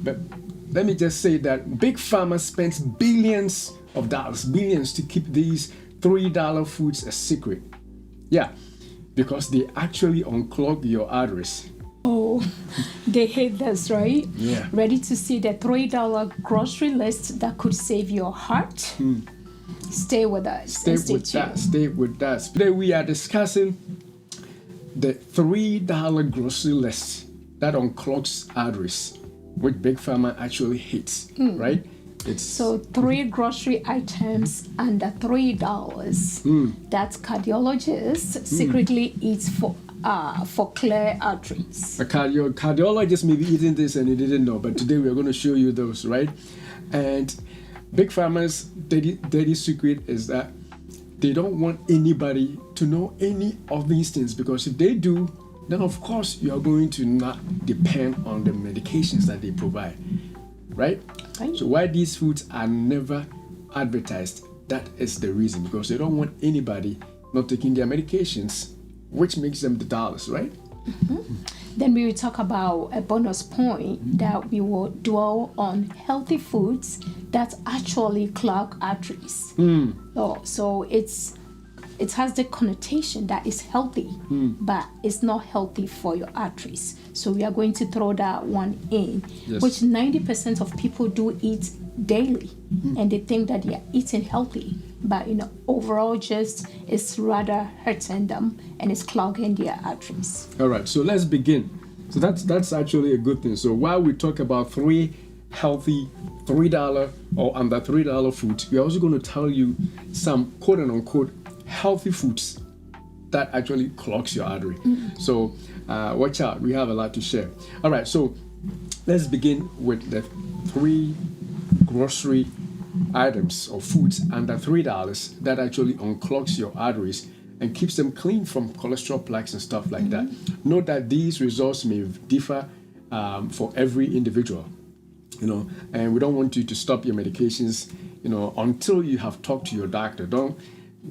But let me just say that Big Pharma spends billions of dollars, billions, to keep these $3 foods a secret. Yeah, because they actually unclog your arteries. Oh, they hate this, right? Yeah. Ready to see the $3 grocery list that could save your heart? Stay with us. Stay with us. Today we are discussing the $3 grocery list that unclogs arteries, which Big Pharma actually hates, right? So 3 grocery items under $3 that cardiologists secretly eat for clear arteries. A cardiologist may be eating this and you didn't know, but today we are going to show you those, right? And Big Pharma's dirty secret is that they don't want anybody to know any of these things, because if they do, then of course you are going to not depend on the medications that they provide, right? So why these foods are never advertised, that is the reason, because they don't want anybody not taking their medications, which makes them the dollars, right? Then we will talk about a bonus point that we will dwell on healthy foods that actually clog arteries. So it has the connotation that it's healthy, but it's not healthy for your arteries. So we are going to throw that one in, which 90% of people do eat daily, and they think that they are eating healthy, but overall just it's rather hurting them and it's clogging their arteries. All right, so let's begin. So that's actually a good thing. So while we talk about 3 healthy $3 or under $3 foods, we're also going to tell you some quote unquote healthy foods that actually clogs your artery. So watch out, we have a lot to share. All right, so let's begin with the 3 grocery items or foods under $3 that actually unclogs your arteries and keeps them clean from cholesterol, plaques, and stuff like that. Note that these results may differ for every individual, and we don't want you to stop your medications, until you have talked to your doctor. Don't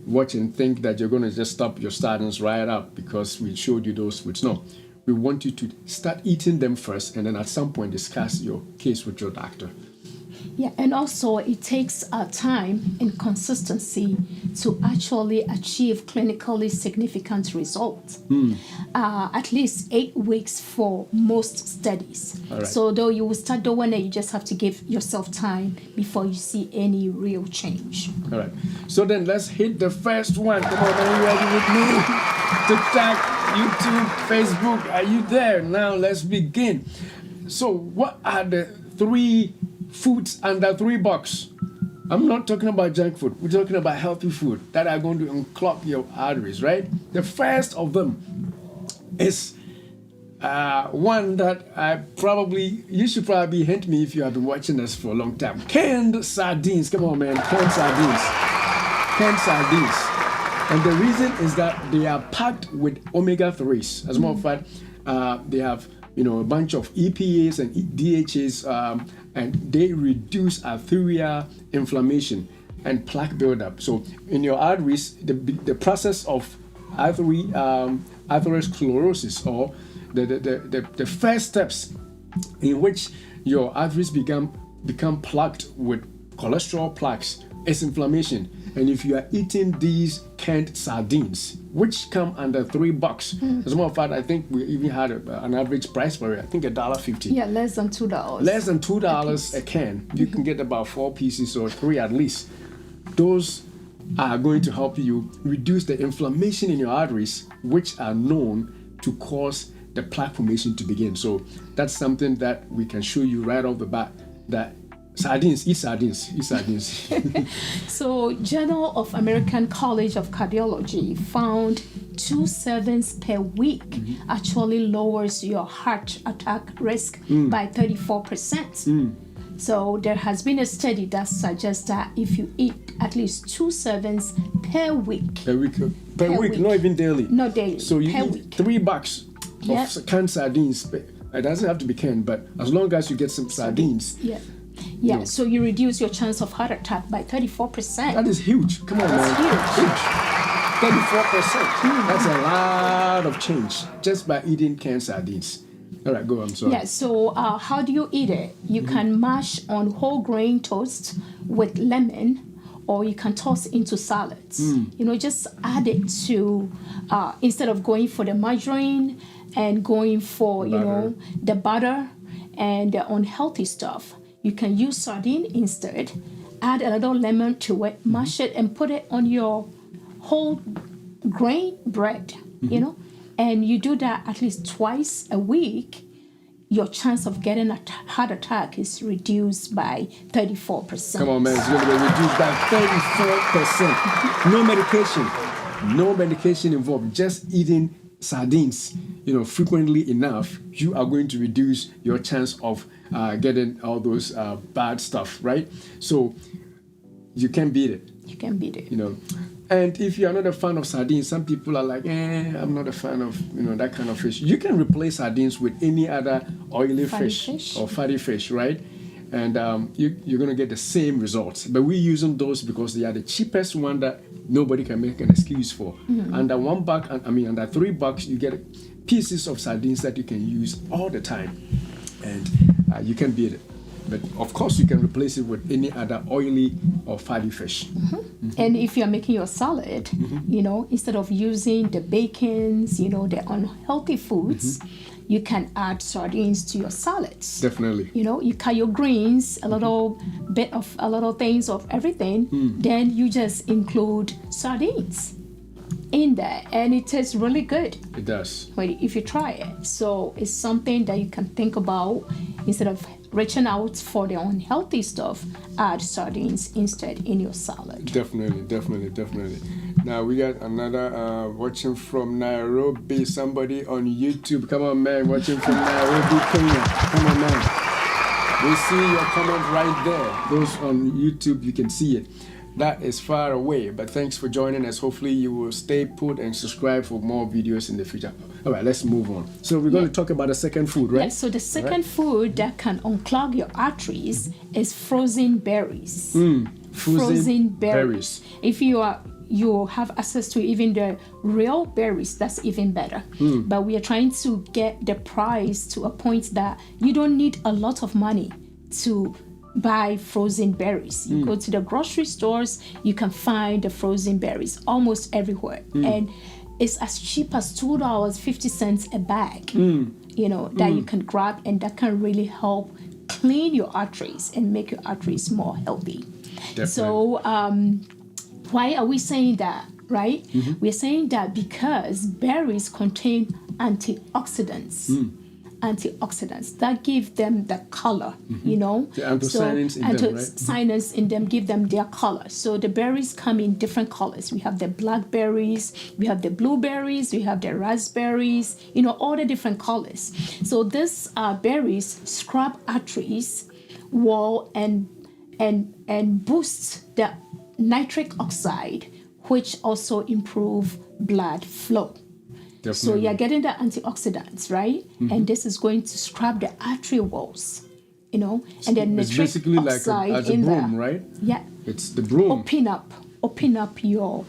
watch and think that you're going to just stop your statins right up because we showed you those foods. No, we want you to start eating them first, and then at some point discuss your case with your doctor. Yeah, and also it takes time and consistency to actually achieve clinically significant results. At least 8 weeks for most studies. Right. So though you will start doing it, you just have to give yourself time before you see any real change. All right. So then let's hit the first one. Come on, are you ready with me? TikTok, YouTube, Facebook, are you there? Now let's begin. So what are the 3 foods under $3? I'm not talking about junk food. We're talking about healthy food that are going to unclog your arteries, right? The first of them is one that you should probably hint me if you have been watching us for a long time. Canned sardines. Come on, man. Canned sardines. Canned sardines. And the reason is that they are packed with omega-3s. As a matter of fact, they have a bunch of EPAs and DHAs, and they reduce arterial inflammation and plaque buildup. So in your arteries, the process of atherosclerosis, or the first steps in which your arteries become plugged with cholesterol plaques, is inflammation. And if you are eating these canned sardines, which come under $3, as a matter of fact, I think we even had an average price for it. I think $1.50. Yeah, less than $2. Less than $2 a can. You can get about 4 pieces or 3 at least. Those are going to help you reduce the inflammation in your arteries, which are known to cause the plaque formation to begin. So that's something that we can show you right off the bat, that sardines, eat sardines, eat sardines. So Journal of American College of Cardiology found 2 servings per week actually lowers your heart attack risk by 34%. So there has been a study that suggests that if you eat at least 2 servings per week. Per week, not even daily. Not daily. So you per eat week. $3 of canned sardines. It doesn't have to be canned, but as long as you get some sardines. Yeah, so you reduce your chance of heart attack by 34%. That is huge. Come on, That's man. huge. 34%. That's a lot of change just by eating canned sardines. All right, go. I'm sorry. Yeah, so how do you eat it? You can mash on whole grain toast with lemon, or you can toss into salads. You know, just add it to, instead of going for the margarine and going for, you know, the butter and the unhealthy stuff, you can use sardine instead. Add a little lemon to it, mash it, and put it on your whole grain bread, you know, and you do that at least twice a week. Your chance of getting a heart attack is reduced by 34%. Come on, man, it's going to be reduced by 34%. No medication, no medication involved. Just eating sardines, you know, frequently enough, you are going to reduce your chance of getting all those bad stuff, right? So you can beat it. You can beat it. You know, and if you are not a fan of sardines, some people are like, I'm not a fan of, you know, that kind of fish. You can replace sardines with any other oily fish or fatty fish, right? And you're going to get the same results. But we're using those because they are the cheapest one that nobody can make an excuse for. Under $1, under $3, you get pieces of sardines that you can use all the time. And you can beat it. But of course, you can replace it with any other oily or fatty fish. And if you're making your salad, you know, instead of using the bacons, you know, the unhealthy foods, you can add sardines to your salads. Definitely. You know, you cut your greens, a little things of everything, then you just include sardines in there, and it tastes really good. It does. If you try it. So it's something that you can think about. Instead of reaching out for the unhealthy stuff, add sardines instead in your salad. Definitely. Now we got another watching from Nairobi, somebody on YouTube. Come on, man, watching from Nairobi, Kenya. Come on, man. We see your comment right there. Those on YouTube, you can see it. That is far away, but thanks for joining us. Hopefully you will stay put and subscribe for more videos in the future. All right, let's move on. So we're going to talk about the second food, right? Yeah, so the second food that can unclog your arteries is frozen berries. Frozen berries. If you have access to even the real berries, that's even better. But we are trying to get the price to a point that you don't need a lot of money to buy frozen berries. You go to the grocery stores, you can find the frozen berries almost everywhere. And it's as cheap as $2.50 a bag, you know, that you can grab, and that can really help clean your arteries and make your arteries more healthy. Definitely. So why are we saying that, right? We're saying that because berries contain antioxidants. Antioxidants that give them the color, you know. The anthocyanins in them, right? Anthocyanins in them give them their color. So the berries come in different colors. We have the blackberries, we have the blueberries, we have the raspberries, you know, all the different colors. So these berries scrub arteries wall and boost the nitric oxide, which also improve blood flow. Definitely. So you're getting the antioxidants, right? And this is going to scrub the artery walls, you know, and then it's basically like as a broom, right? Yeah. It's the broom. Open up your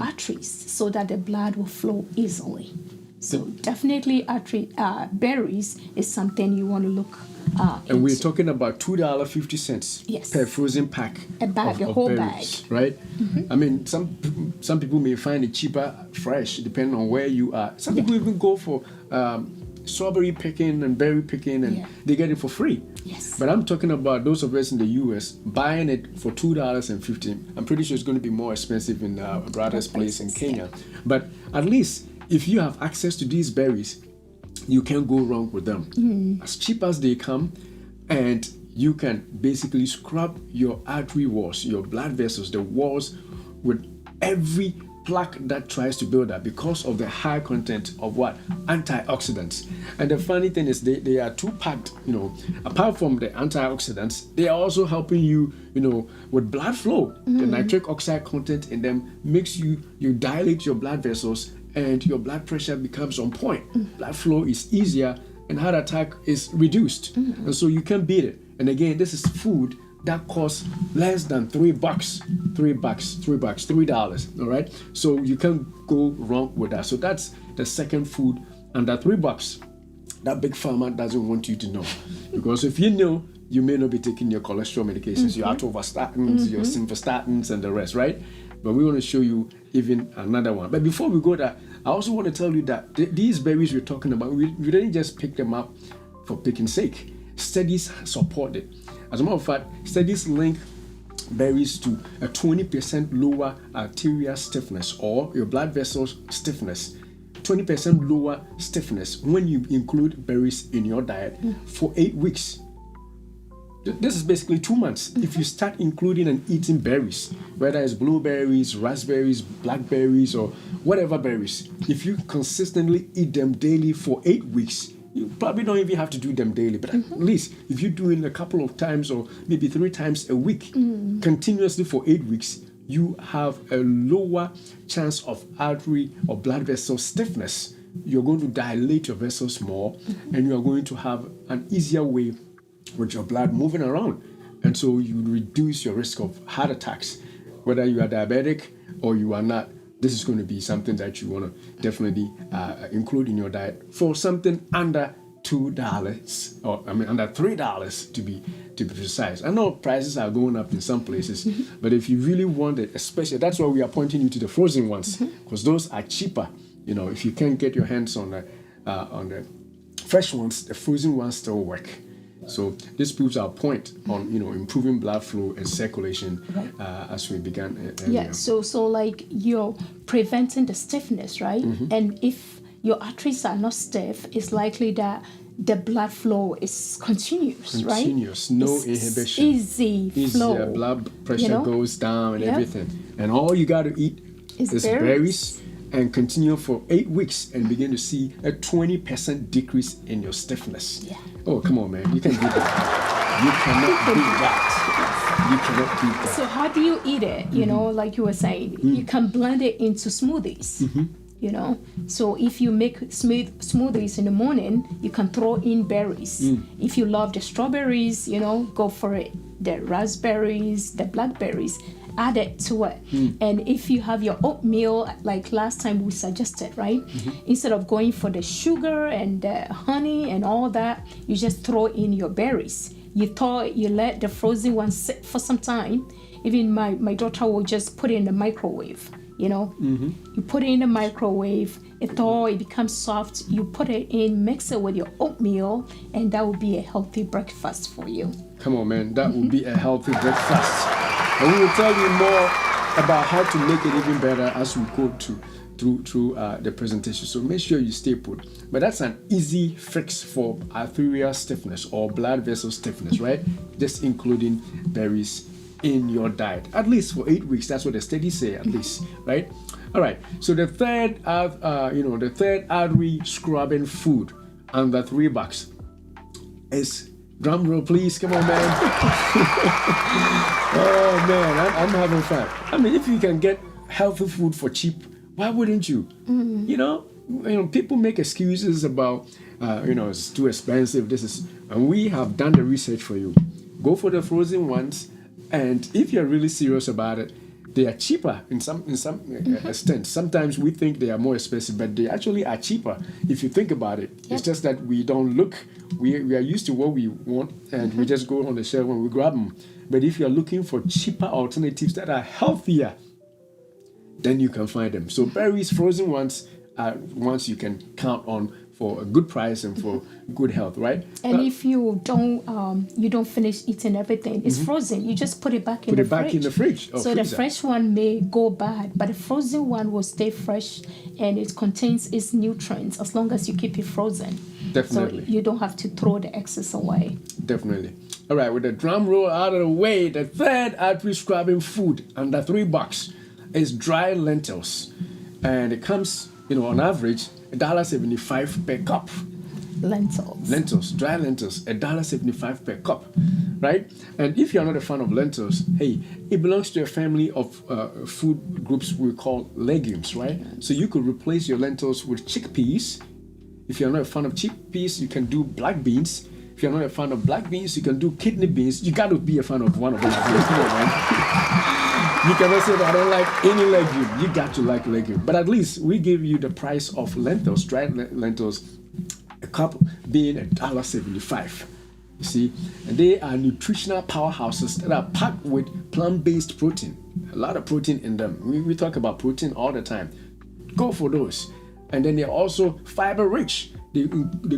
arteries so that the blood will flow easily. So definitely berries is something you want to look and we're talking about $2.50 per frozen pack. A bag, the whole berries, bag. Right? I mean, some people may find it cheaper fresh, depending on where you are. Some people even go for strawberry picking and berry picking, and they get it for free. Yes. But I'm talking about those of us in the US buying it for $2.50. I'm pretty sure it's going to be more expensive in our brother's place in Kenya. But at least if you have access to these berries, you can't go wrong with them. As cheap as they come, and you can basically scrub your artery walls, your blood vessels, the walls, with every plaque that tries to build up because of the high content of what? Antioxidants. And the funny thing is they are two-packed, you know. Apart from the antioxidants, they are also helping you, you know, with blood flow. The nitric oxide content in them makes you dilate your blood vessels, and your blood pressure becomes on point. Blood flow is easier, and heart attack is reduced. And so you can beat it. And again, this is food that costs less than $3. All right? So you can't go wrong with that. So that's the second food under $3. that Big Pharma doesn't want you to know. Because if you know, you may not be taking your cholesterol medications, your atorvastatins, your simvastatins, and the rest, right? But we want to show you even another one. But before we go there, I also want to tell you that these berries we're talking about, we didn't just pick them up for picking sake. Studies support it. As a matter of fact, studies link berries to a 20% lower arterial stiffness or your blood vessels stiffness. 20% lower stiffness when you include berries in your diet for 8 weeks. This is basically 2 months. If you start including and eating berries, whether it's blueberries, raspberries, blackberries, or whatever berries, if you consistently eat them daily for 8 weeks, you probably don't even have to do them daily, but at least if you're doing a couple of times or maybe 3 times a week, continuously for 8 weeks, you have a lower chance of artery or blood vessel stiffness. You're going to dilate your vessels more, and you are going to have an easier way with your blood moving around. And so you reduce your risk of heart attacks. Whether you are diabetic or you are not, this is going to be something that you want to definitely include in your diet for something under $2, or under $3 to be precise. I know prices are going up in some places, but if you really want it, especially, that's why we are pointing you to the frozen ones, because those are cheaper. You know, if you can't get your hands on the fresh ones, the frozen ones still work. So this proves our point on improving blood flow and circulation, as we began earlier. Yeah. So like you're preventing the stiffness, right? And if your arteries are not stiff, it's likely that the blood flow is continuous, right? Continuous, no inhibition. Easy flow. Easy, blood pressure goes down and everything. And all you got to eat is berries and continue for 8 weeks and begin to see a 20% decrease in your stiffness. Yeah. Oh, come on, man. You can do that. You cannot beat that. You cannot beat that. So how do you eat it? You know, like you were saying, you can blend it into smoothies. You know, so if you make smoothies in the morning, you can throw in berries. If you love the strawberries, go for it. The raspberries, the blackberries, add it to it. And if you have your oatmeal, like last time we suggested, right? Instead of going for the sugar and the honey and all that, you just throw in your berries. You let the frozen ones sit for some time. Even my daughter will just put it in the microwave. You put it in the microwave, it becomes soft, you put it in, mix it with your oatmeal, and that will be a healthy breakfast for you. Come on, man, that would be a healthy breakfast. And we will tell you more about how to make it even better as we go through the presentation. So make sure you stay put. But that's an easy fix for arterial stiffness or blood vessel stiffness, right? Just including berries in your diet, at least for 8 weeks. That's what the studies say, at least, right? All right. So the third artery scrubbing food under $3 is, drum roll, please. Come on, man. Oh man, I'm having fun. I mean, if you can get healthy food for cheap, why wouldn't you? People make excuses about, it's too expensive. And we have done the research for you. Go for the frozen ones. And if you're really serious about it, they are cheaper in some extent. Sometimes we think they are more expensive, but they actually are cheaper if you think about it. Yep. It's just that we don't look. We are used to what we want, and we just go on the shelf and we grab them. But if you're looking for cheaper alternatives that are healthier, then you can find them. So berries, frozen ones, are ones you can count on for a good price and for good health, right? And if you don't finish eating everything, it's frozen. You just put it back in the fridge. So the fresh one may go bad, but the frozen one will stay fresh, and it contains its nutrients as long as you keep it frozen. Definitely. So you don't have to throw the excess away. Definitely. All right, with the drum roll out of the way, the third artery scrubbing food under $3 is dry lentils, and it comes, on average, $1.75 per cup. Lentils, dry lentils, $1.75 per cup, right? And if you're not a fan of lentils, hey, it belongs to a family of food groups we call legumes, right? So you could replace your lentils with chickpeas. If you're not a fan of chickpeas, you can do black beans. If you're not a fan of black beans, you can do kidney beans. You got to be a fan of one of those. You cannot say that I don't like any legume. You got to like legume. But at least we give you the price of lentils, dried lentils, a cup being $1.75. You see, and they are nutritional powerhouses that are packed with plant-based protein. A lot of protein in them. We talk about protein all the time. Go for those. And then they're also fiber-rich. They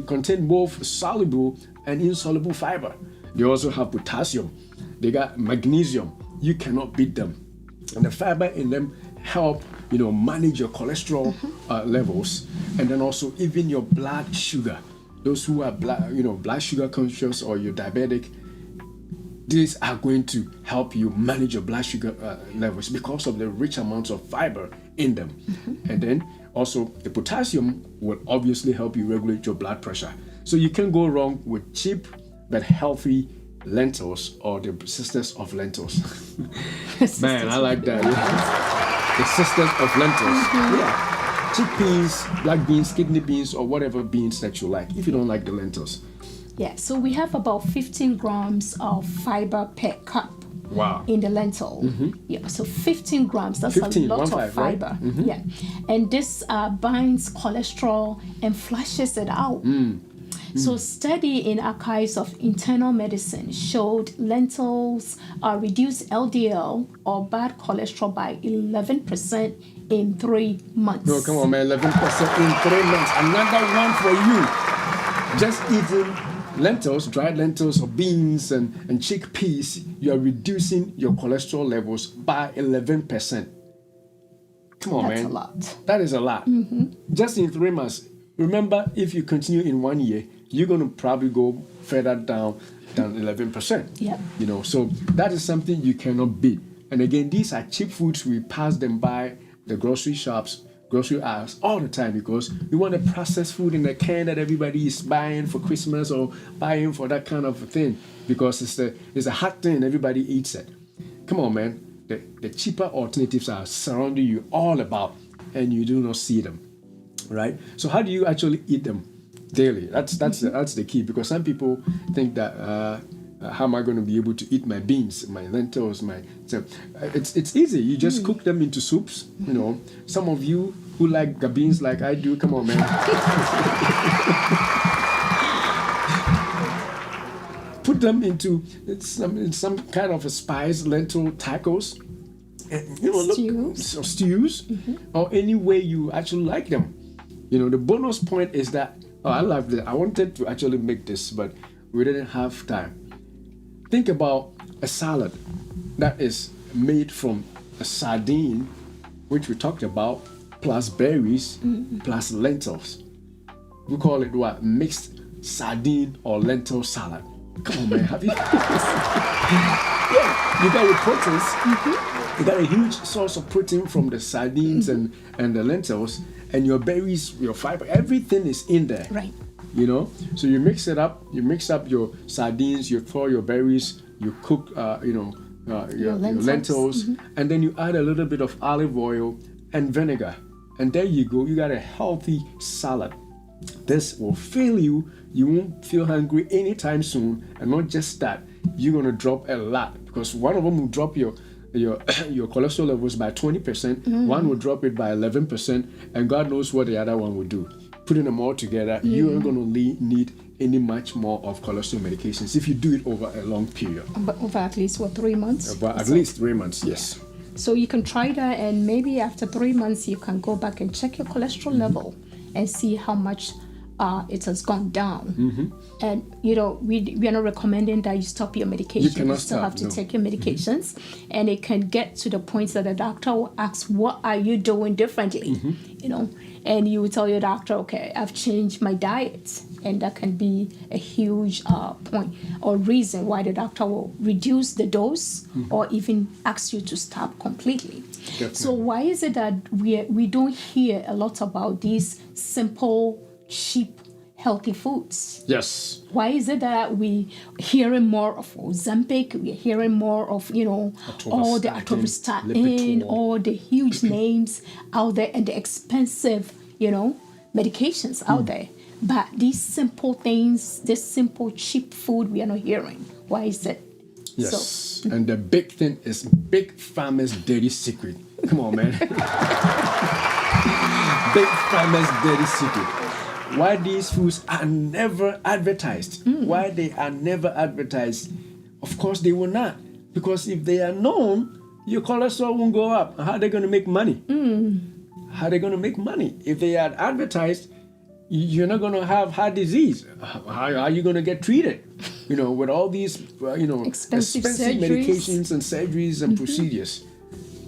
contain both soluble and insoluble fiber. They also have potassium. They got magnesium. You cannot beat them. And the fiber in them help, manage your cholesterol levels, and then also even your blood sugar. Those who are blood sugar conscious or you're diabetic, these are going to help you manage your blood sugar levels because of the rich amounts of fiber in them. And then also the potassium will obviously help you regulate your blood pressure. So you can go wrong with cheap but healthy lentils or the sisters of lentils. Man, I like that. Yeah. The sisters of lentils. Yeah. Chickpeas, black beans, kidney beans, or whatever beans that you like, if you don't like the lentils. Yeah, so we have about 15 grams of fiber per cup. Wow. In the lentil. Yeah, so 15 grams, that's 15, a lot of fiber. Right? Yeah. And this binds cholesterol and flushes it out. So study in Archives of Internal Medicine showed lentils reduce LDL or bad cholesterol by 11% in 3 months. No, come on, man, 11% in 3 months. Another one for you. Just eating lentils, dried lentils or beans and chickpeas, you are reducing your cholesterol levels by 11%. Come on, That's man. a lot. That is a lot. Just in 3 months. Remember, if you continue in 1 year, you're going to probably go further down than 11%. Yeah. So that is something you cannot beat. And again, these are cheap foods. We pass them by the grocery shops, grocery aisles all the time because we want the processed food in the can that everybody is buying for Christmas or buying for that kind of thing because it's a hot thing, everybody eats it. Come on, man. The cheaper alternatives are surrounding you all about and you do not see them, right? So how do you actually eat them daily? That's the key because some people think that how am I going to be able to eat my beans, my lentils, it's easy. You just cook them into soups. Some of you who like beans like I do, come on, man. Put them into some kind of a spice lentil tacos, and, stews, or any way you actually like them. The bonus point is that I love that. I wanted to actually make this, but we didn't have time. Think about a salad that is made from a sardine, which we talked about, plus berries, plus lentils. We call it what? Mixed sardine or lentil salad. Come on, man, have you? Yeah, you got your proteins. You got a huge source of protein from the sardines and the lentils, and your berries, your fiber, everything is in there. Right. So you mix it up. You mix up your sardines, you throw your berries, you cook, your lentils, and then you add a little bit of olive oil and vinegar, and there you go. You got a healthy salad. This will fill you. You won't feel hungry anytime soon, and not just that, you're gonna drop a lot because one of them will drop your cholesterol levels by 20%. One will drop it by 11%, and God knows what the other one will do. Putting them all together, you aren't going to need any much more of cholesterol medications if you do it over a long period. But over at least 3 months? At least 3 months, yes. So you can try that, and maybe after 3 months you can go back and check your cholesterol level and see how much it has gone down. And we are not recommending that you stop your medication. You still have to take your medications, and it can get to the point that the doctor will ask, what are you doing differently? And you will tell your doctor, okay, I've changed my diet, and that can be a huge point or reason why the doctor will reduce the dose or even ask you to stop completely. Definitely. So why is it that we don't hear a lot about these simple, cheap, healthy foods? Yes. Why is it that we hearing more of Ozempic, we're hearing more of, all the atorvastatin, all the huge names out there and the expensive, medications out there. But these simple things, this simple, cheap food, we are not hearing. Why is it? Yes. And the big thing is Big Pharma's dirty secret. Come on, man. Big Pharma's dirty secret. why these foods are never advertised. Why they are never advertised. Of course, they will not. Because if they are known, your cholesterol won't go up. How are they going to make money? How are they going to make money? If they are advertised, you're not going to have heart disease. How are you going to get treated? With all these, expensive medications and surgeries and procedures.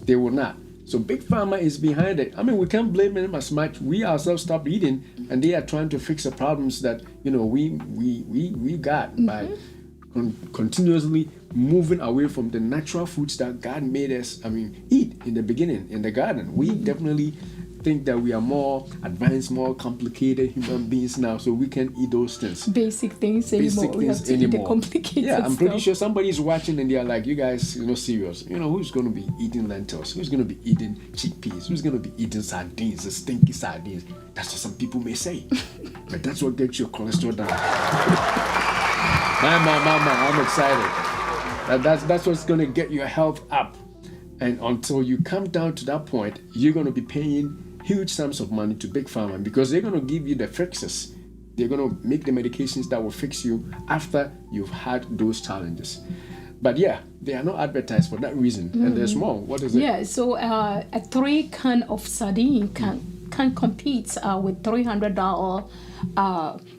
They will not. So Big Pharma is behind it. I mean, we can't blame them as much. We ourselves stopped eating, and they are trying to fix the problems that we got by continuously moving away from the natural foods that God made us. Eat in the beginning in the garden. We definitely think that we are more advanced, more complicated human beings now, so we can eat those things. Basic things anymore. We have to eat the complicated Yeah, I'm pretty stuff. sure somebody's watching and they're like, you guys, serious. Who's going to be eating lentils? Who's going to be eating chickpeas? Who's going to be eating sardines, the stinky sardines? That's what some people may say. But that's what gets your cholesterol down. Mama, I'm excited. That's what's going to get your health up. And until you come down to that point, you're going to be paying huge sums of money to Big Pharma because they're going to give you the fixes. They're going to make the medications that will fix you after you've had those challenges. But yeah, they are not advertised for that reason. And there's more. What is it? Yeah, so a 3 can of sardine can compete with $300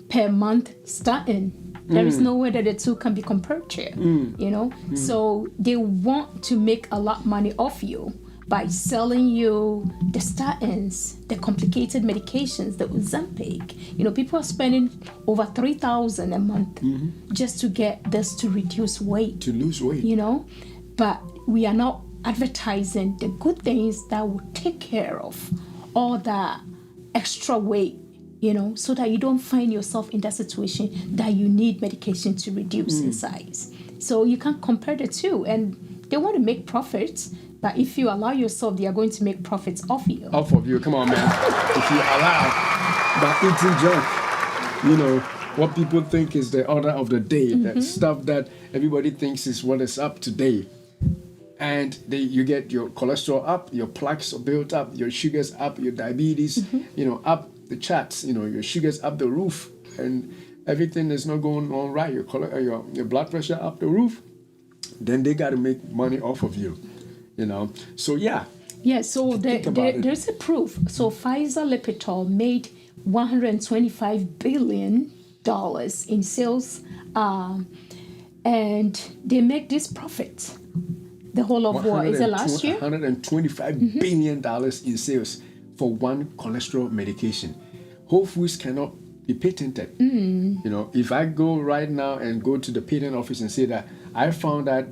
per month statin. There is no way that the two can be compared here, So they want to make a lot of money off you by selling you the statins, the complicated medications, the Ozempic. People are spending over $3,000 a month just to get this to reduce weight. To lose weight. But we are not advertising the good things that will take care of all that extra weight, so that you don't find yourself in that situation that you need medication to reduce in size. So you can't compare the two. And they want to make profits, but if you allow yourself, they are going to make profits off you. Off of you, come on, man. If you allow by eating junk, what people think is the order of the day, that stuff that everybody thinks is what is up today. And you get your cholesterol up, your plaques are built up, your sugars up, your diabetes, up the charts, your sugars up the roof, and everything is not going on right. Your blood pressure up the roof. Then they got to make money off of you, So yeah. Yeah. So there's a proof. So Pfizer Lipitor made $125 billion in sales, and they make this profit. The whole of what is it last year? $125 billion in sales for one cholesterol medication. Whole Foods cannot be patented. If I go right now and go to the patent office and say that I found that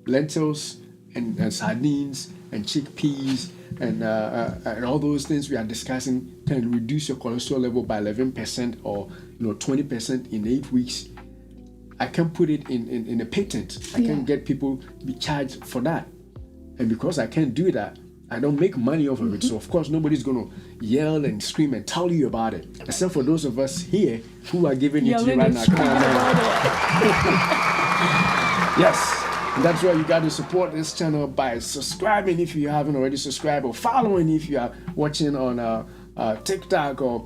lentils and sardines and chickpeas and all those things we are discussing can reduce your cholesterol level by 11% or 20% in 8 weeks, I can put it in a patent. I can get people to be charged for that. And because I can't do that, I don't make money off of it. So of course nobody's going to yell and scream and tell you about it, except for those of us here who are giving it to you right now. Come on, man. Yes. And that's why you got to support this channel by subscribing if you haven't already subscribed, or following if you are watching on TikTok or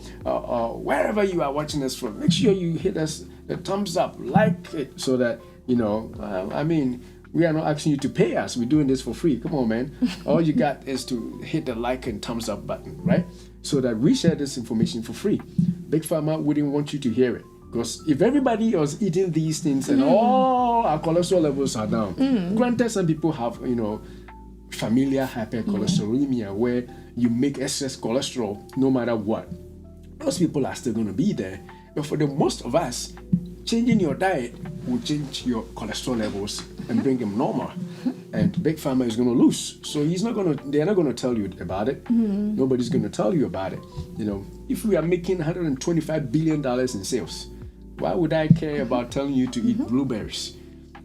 wherever you are watching us from. Make sure you hit us the thumbs up, like it, so that we are not asking you to pay us. We're doing this for free. Come on, man. All you got is to hit the like and thumbs up button, right? So that we share this information for free. Big Pharma wouldn't want you to hear it. Because if everybody was eating these things and all our cholesterol levels are down, granted some people have, familial hypercholesterolemia where you make excess cholesterol no matter what. Those people are still going to be there. But for the most of us, changing your diet will change your cholesterol levels and bring them normal. And Big Pharma is going to lose. So they're not going to tell you about it. Nobody's going to tell you about it. If we are making $125 billion in sales, why would I care about telling you to eat blueberries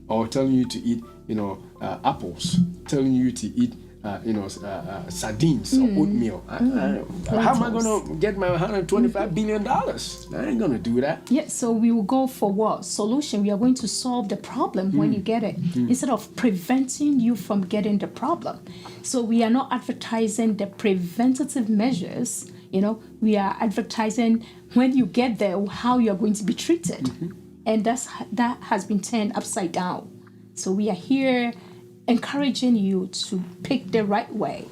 or telling you to eat, apples, telling you to eat, sardines or oatmeal? How am I going to get my $125 billion? I ain't going to do that. Yeah, so we will go for what? Solution. We are going to solve the problem when you get it, instead of preventing you from getting the problem. So we are not advertising the preventative measures. We are advertising when you get there, how you're going to be treated. And that has been turned upside down. So we are here encouraging you to pick the right way,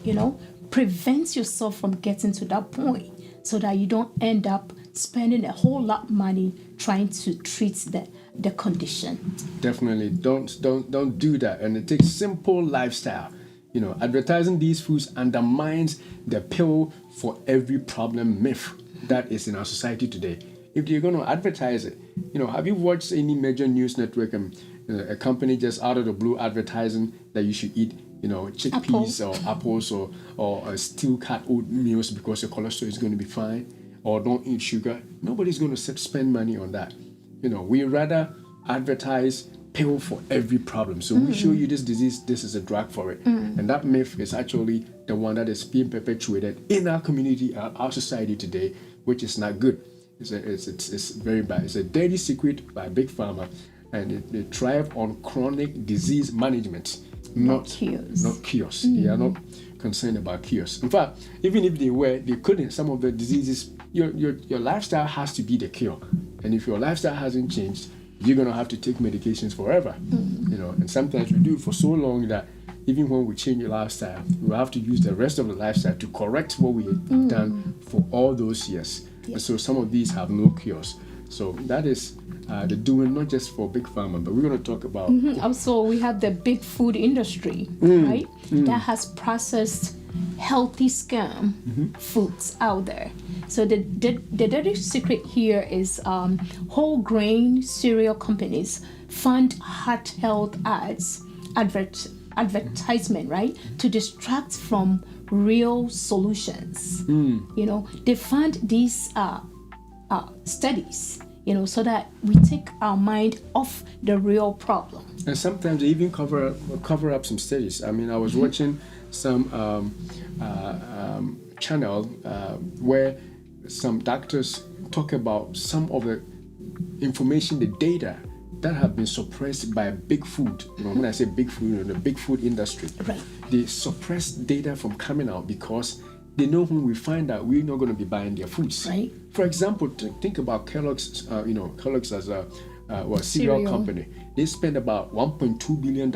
prevent yourself from getting to that point so that you don't end up spending a whole lot of money trying to treat the condition. Definitely. Don't do that. And it takes simple lifestyle. Advertising these foods undermines the pill for every problem myth that is in our society today. If you're going to advertise it, have you watched any major news network and a company just out of the blue advertising that you should eat, chickpeas or apples or steel cut oatmeal because your cholesterol is going to be fine, or don't eat sugar? Nobody's going to spend money on that. We rather advertise pill for every problem. So we show you this disease, this is a drug for it. And that myth is actually the one that is being perpetuated in our community, our society today, which is not good. It's very bad. It's a dirty secret by Big Pharma, and they thrive on chronic disease management, not cures. They are not concerned about cures. In fact, even if they couldn't. Some of the diseases, your lifestyle has to be the cure. And if your lifestyle hasn't changed, you're gonna have to take medications forever. And sometimes we do it for so long that even when we change your lifestyle, we have to use the rest of the lifestyle to correct what we had done for all those years. And so some of these have no cures. So that is the doing, not just for Big Pharma, but we're going to talk about... Also, we have the big food industry, right? That has processed healthy scam foods out there. So the dirty secret here is whole grain cereal companies fund heart health advertisement, right? To distract from real solutions. They fund these studies, so that we take our mind off the real problem. And sometimes they even cover up some studies. I mean, I was watching some channel where some doctors talk about some of the information, the data that have been suppressed by big food. When I say big food, the big food industry, right? They suppress data from coming out because they know when we find out, we're not going to be buying their foods. Right. For example, think about CLOGS. CLOGS as a cereal company. They spend about $1.2 billion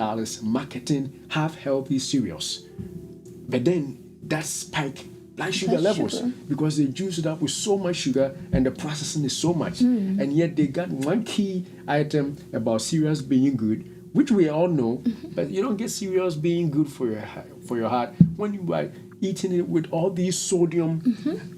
marketing half-healthy cereals, but then that spike blood sugar levels because they juice it up with so much sugar and the processing is so much. And yet they got one key item about cereals being good, which we all know, but you don't get cereals being good for your heart when you are eating it with all these sodium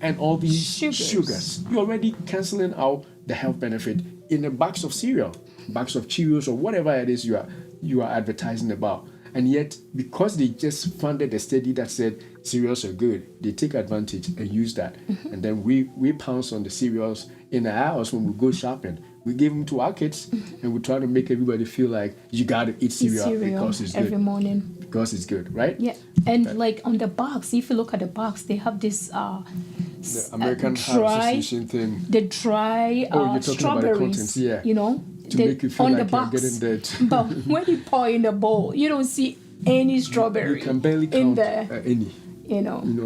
and all these sugars. You're already canceling out the health benefit in a box of cereal, box of Cheerios or whatever it is you are advertising about. And yet, because they just funded a study that said cereals are good, they take advantage and use that. And then we pounce on the cereals in the house when we go shopping. We give them to our kids, and we try to make everybody feel like you got to eat cereal because it's good. Every morning. Because it's good, right? Yeah. And like on the box, if you look at the box, they have this the American Heart Association thing. The dry strawberries, to make you feel on like the box. You're getting that. But when you pour in the bowl, you don't see any strawberry. You can barely count any.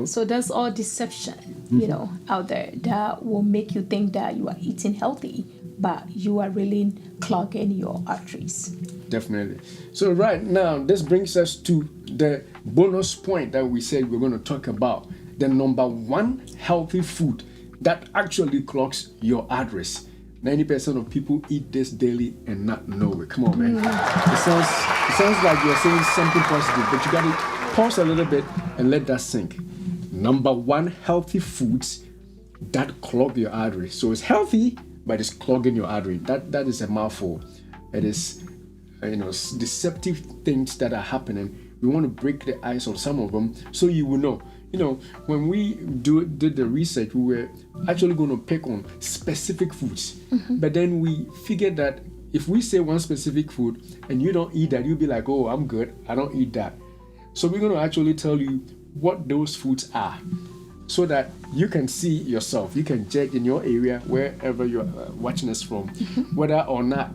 So that's all deception, out there that will make you think that you are eating healthy, but you are really clogging your arteries. Definitely. So right now, this brings us to the bonus point that we said we're going to talk about. The number one healthy food that actually clogs your arteries. 90% of people eat this daily and not know it. Come on, man. It sounds like you're saying something positive, but you got to pause a little bit and let that sink. Number one healthy foods that clog your artery. So it's healthy, but it's clogging your artery. That is a mouthful. It is, deceptive things that are happening. We want to break the ice on some of them so you will know. When we did the research, we were actually going to pick on specific foods. But then we figured that if we say one specific food and you don't eat that, you'll be like, oh, I'm good, I don't eat that. So we're going to actually tell you what those foods are so that you can see yourself. You can judge in your area, wherever you're watching us from, whether or not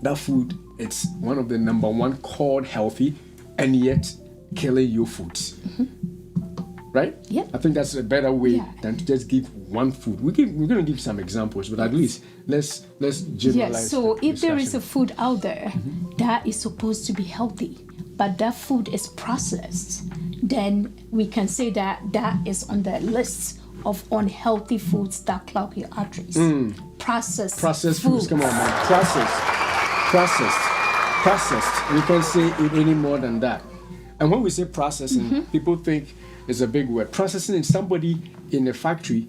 that food, it's one of the number one called healthy and yet killing your foods. right? Yeah. I think that's a better way Yeah. than to just give one food. We're going to give some examples, but at least let's generalize. Yes, so the if there is a discussion. food out there that is supposed to be healthy, but that food is processed, then we can say that that is on the list of unhealthy foods that clog your arteries. Processed Foods, come on, man. Processed. We can't say it any more than that. And when we say processing, people think it's a big word. Processing is somebody in a factory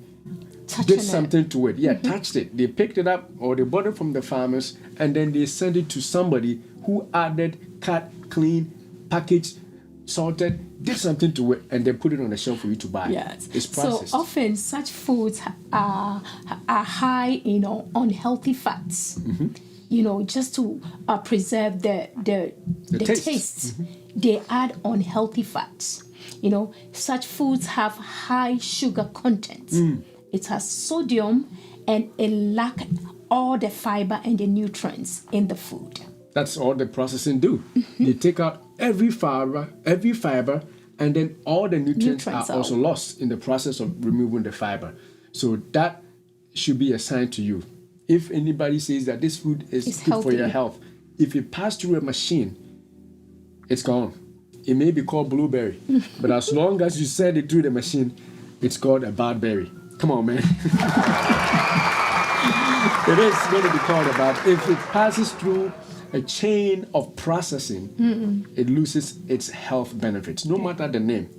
Touching did something to it. Yeah, touched it. They picked it up or they bought it from the farmers and then they sent it to somebody who added, cut, clean, packaged, salted, did something to it, and then put it on the shelf for you to buy. Yes. It's processed. So often such foods are high, unhealthy fats. Just to preserve the taste. They add unhealthy fats. Such foods have high sugar content. It has sodium and it lacks all the fiber and the nutrients in the food. That's all the processing do. They take out every fiber, and then all the nutrients are also lost in the process of removing the fiber. So that should be a sign to you. If anybody says that this food is good healthy for your health, if it passed through a machine, it's gone. It may be called blueberry, but as long as you send it through the machine, it's called a bad berry. Come on, man. It is going to be called a bad. If it passes through a chain of processing, it loses its health benefits, no matter the name.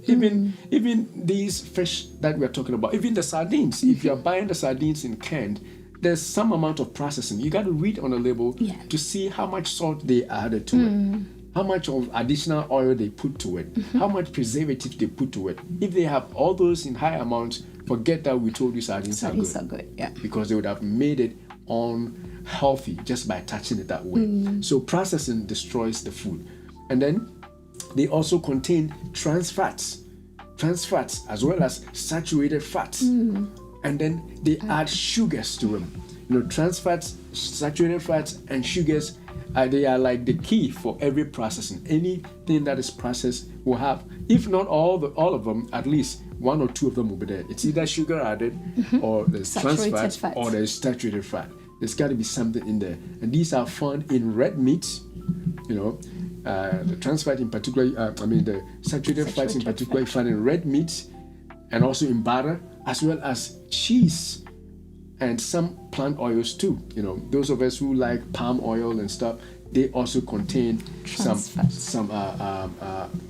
Even these fish that we're talking about, even the sardines, if you're buying the sardines in canned, there's some amount of processing. You got to read on the label to see how much salt they added to it, how much of additional oil they put to it, how much preservative they put to it. If they have all those in high amounts, forget that we told you sardines are good. Yeah. Because they would have made it unhealthy just by touching it that way. So processing destroys the food. And then they also contain trans fats as well as saturated fats. And then they add sugars to them. Trans fats, saturated fats, and sugars, they are like the key for every processing. Anything that is processed will have, if not all of them, at least one or two of them will be there. It's either sugar added, or there's trans fats, or there's saturated fat. There's got to be something in there. And these are found in red meat, the trans fat in particular, the saturated fats in particular, you find in red meat and also in butter, as well as cheese and some plant oils too. Those of us who like palm oil and stuff, they also contain some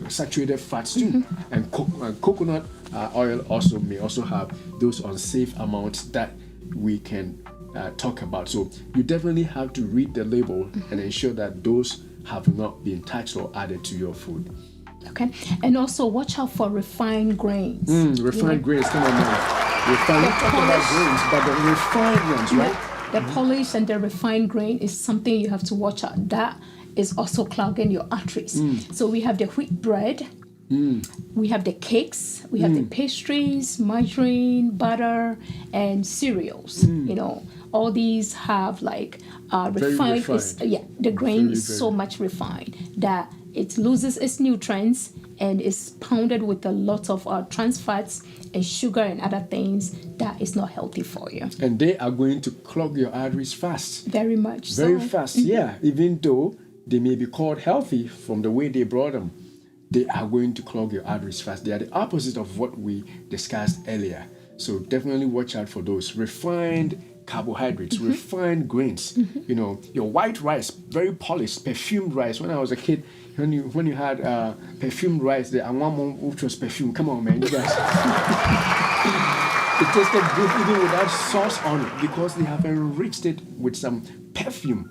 saturated fats too. And coconut oil also may also have those unsafe amounts that we can talk about. So you definitely have to read the label and ensure that those have not been touched or added to your food. Okay, and also watch out for refined grains. Refined grains, come on, man. We're talking about grains, but the refined ones, right? The polished and the refined grain is something you have to watch out. That is also clogging your arteries. So we have the wheat bread, we have the cakes, we have the pastries, margarine, butter, and cereals. All these have like refined. The grain is so much refined that it loses its nutrients and is pounded with a lot of trans fats and sugar and other things that is not healthy for you. And they are going to clog your arteries fast. Very much Very fast, yeah. Even though they may be called healthy from the way they brought them, they are going to clog your arteries fast. They are the opposite of what we discussed earlier. So definitely watch out for those. Refined carbohydrates, refined grains. Your white rice, very polished, perfumed rice. When I was a kid, when you had perfumed rice, the Anwamo which was perfume. Come on, man, you guys. It tasted good even without sauce on it because they have enriched it with some perfume.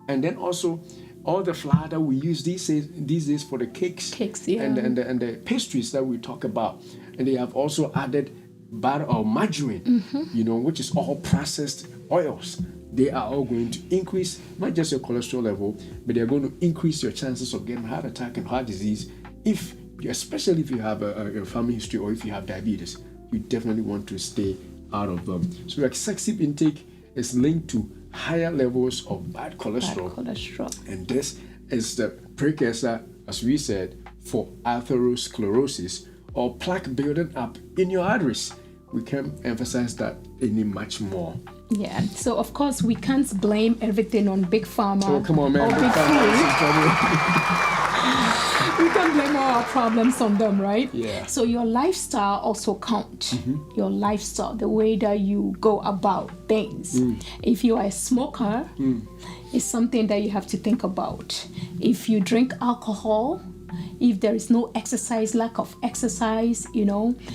And then also all the flour that we use these days for the cakes, and the pastries that we talk about. And they have also added butter or margarine, which is all processed oils. They are all going to increase not just your cholesterol level, but they're going to increase your chances of getting heart attack and heart disease, especially if you have a family history or if you have diabetes. You definitely want to stay out of them. So excessive intake is linked to higher levels of bad cholesterol. And this is the precursor, as we said, for atherosclerosis, or plaque building up in your arteries. We can't emphasize that any much more. Yeah. So of course we can't blame everything on Big Pharma. Oh, come on, man. Or Big Food. We can blame all our problems on them, right? Yeah. So your lifestyle also counts. Your lifestyle, the way that you go about things. If you are a smoker, it's something that you have to think about. If you drink alcohol, if there is no exercise, lack of exercise,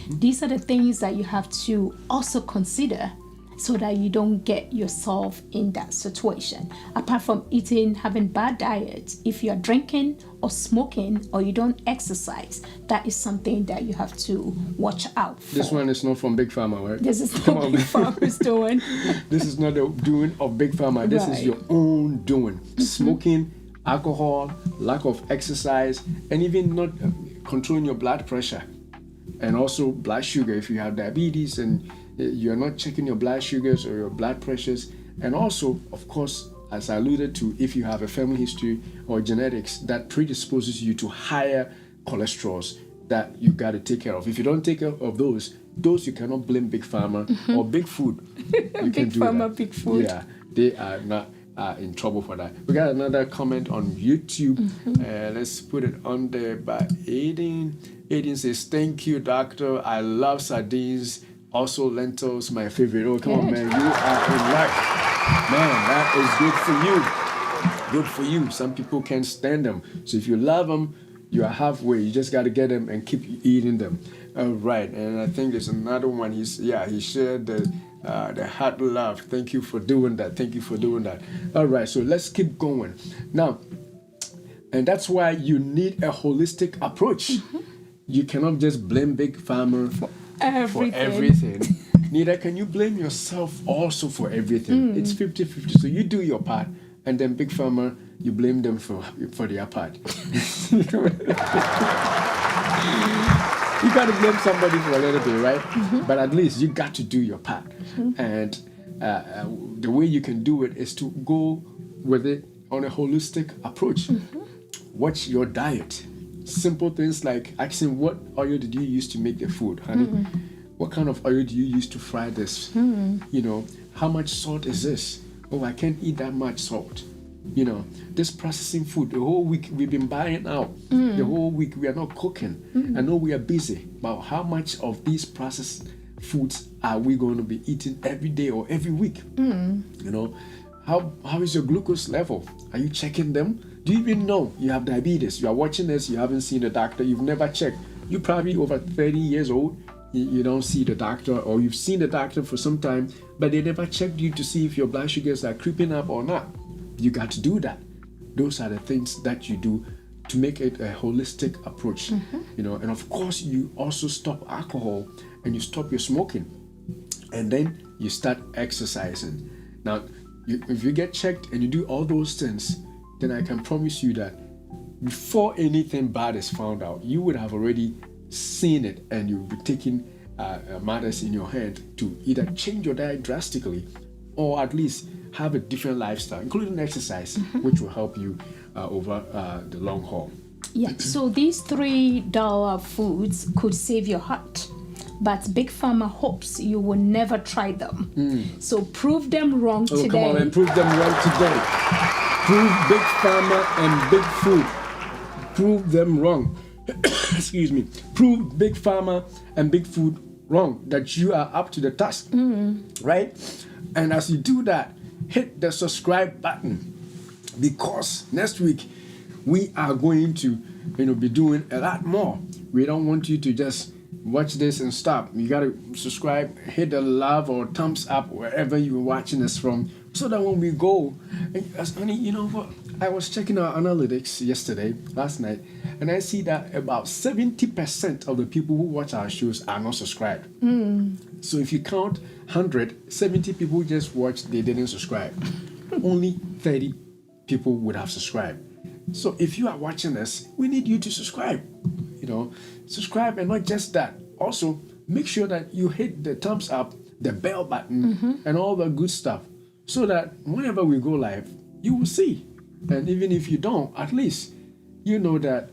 these are the things that you have to also consider, so that you don't get yourself in that situation. Apart from eating, having bad diet, if you're drinking or smoking or you don't exercise, that is something that you have to watch out for. This one is not from Big Pharma, right? This is not Big Pharma's doing. This is not the doing of Big Pharma. This is your own doing. Smoking, alcohol, lack of exercise, and even not controlling your blood pressure. And also blood sugar if you have diabetes and you're not checking your blood sugars or your blood pressures. And also, of course, as I alluded to, if you have a family history or genetics that predisposes you to higher cholesterols that you got to take care of. If you don't take care of those you cannot blame Big Pharma or Big Food. You Big Pharma, Big Food. Yeah, they are not in trouble for that. We got another comment on YouTube. Let's put it on there by Aiden. Aiden says, "Thank you, doctor. I love sardines. Also, lentils, my favorite." Oh, come on, man. You are in luck. Man, that is good for you. Good for you. Some people can't stand them. So if you love them, you are halfway. You just got to get them and keep eating them. All right. And I think there's another one. He shared the heart love. Thank you for doing that. Thank you for doing that. All right. So let's keep going. Now, and that's why you need a holistic approach. You cannot just blame Big Pharma for everything. Neither can you blame yourself also for everything. It's 50-50. So you do your part, and then Big Pharma, you blame them for their part. You got to blame somebody for a little bit, right? But at least you got to do your part. And the way you can do it is to go with it on a holistic approach. Watch your diet. Simple things like asking, what oil did you use to make the food, honey? What kind of oil do you use to fry this? How much salt is this? Oh, I can't eat that much salt. This processing food, the whole week we've been buying out. The whole week we are not cooking. I know we are busy, but how much of these processed foods are we going to be eating every day or every week? How is your glucose level? Are you checking them? Do you even know you have diabetes? You are watching this, you haven't seen the doctor, you've never checked. You're probably over 30 years old, you don't see the doctor, or you've seen the doctor for some time, but they never checked you to see if your blood sugars are creeping up or not. You got to do that. Those are the things that you do to make it a holistic approach. And of course, you also stop alcohol and you stop your smoking. And then you start exercising. Now, if you get checked and you do all those things, then I can promise you that before anything bad is found out, you would have already seen it and you would be taking matters in your hand to either change your diet drastically or at least have a different lifestyle, including exercise, which will help you over the long haul. Yeah, so these $3 foods could save your heart, but Big Pharma hopes you will never try them. So prove them wrong today. Come on and prove them wrong today. Prove Big Pharma and Big Food. Prove them wrong. Excuse me. Prove Big Pharma and Big Food wrong, that you are up to the task. Right? And as you do that, hit the subscribe button, because next week we are going to be doing a lot more. We don't want you to just watch this and stop. You got to subscribe, hit the love or thumbs up wherever you're watching us from, so that when we go, and I was checking our analytics last night, and I see that about 70% of the people who watch our shows are not subscribed. So if you count 100, 70 people just watched, they didn't subscribe. Only 30 people would have subscribed. So if you are watching us, we need you to subscribe. Subscribe, and not just that. Also, make sure that you hit the thumbs up, the bell button, and all the good stuff, so that whenever we go live, you will see. And even if you don't, at least you know that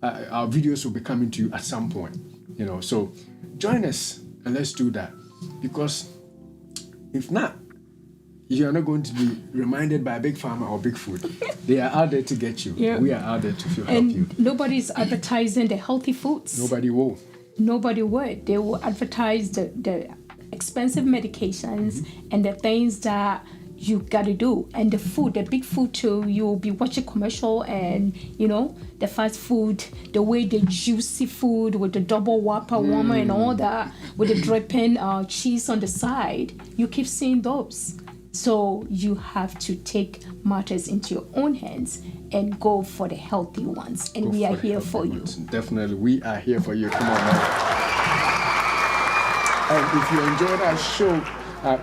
our videos will be coming to you at some point. So join us and let's do that, because if not, you are not going to be reminded by Big Pharma or Big Food. They are out there to get you. Yeah. We are out there to help And you. nobody's advertising the healthy foods. Nobody will. Nobody would. They will advertise the expensive medications and the things that you gotta do. And the food, the big food too, you'll be watching commercial and, the fast food, the way the juicy food with the double whopper warmer and all that, with the dripping cheese on the side. You keep seeing those. So you have to take matters into your own hands and go for the healthy ones. And we are here for you. Definitely, we are here for you. Come on, man. And if you enjoyed our show,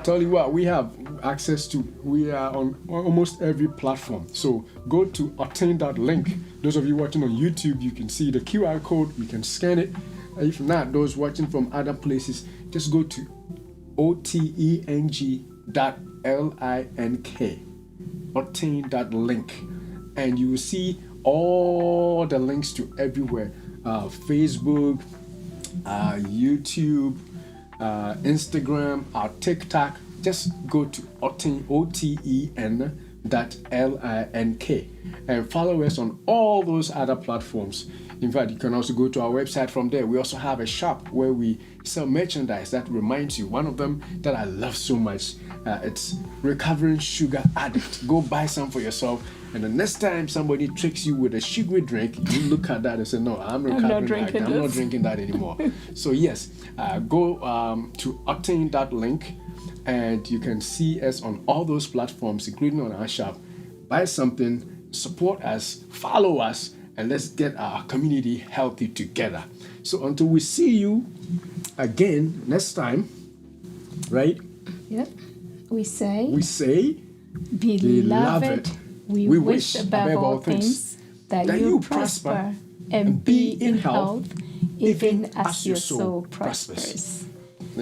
tell you what, we have access to, we are on almost every platform. So go to obtain.link. Those of you watching on YouTube, you can see the QR code, you can scan it. If not, those watching from other places, just go to oteng.link, obtain.link, and you will see all the links to everywhere, Facebook, YouTube, Instagram, our TikTok. Just go to OTEN.LINK and follow us on all those other platforms. In fact, you can also go to our website from there. We also have a shop where we sell merchandise that reminds you. One of them that I love so much, it's Recovering Sugar Addict. Go buy some for yourself. And the next time somebody tricks you with a sugary drink, you look at that and say, no, I'm recovering. I'm not drinking that anymore. So yes, go to obtain.link and you can see us on all those platforms, including on our shop. Buy something, support us, follow us, and let's get our community healthy together. So until we see you again next time, right? Yep. We say, beloved, we wish above all things that you prosper and be in health, even as your soul prospers.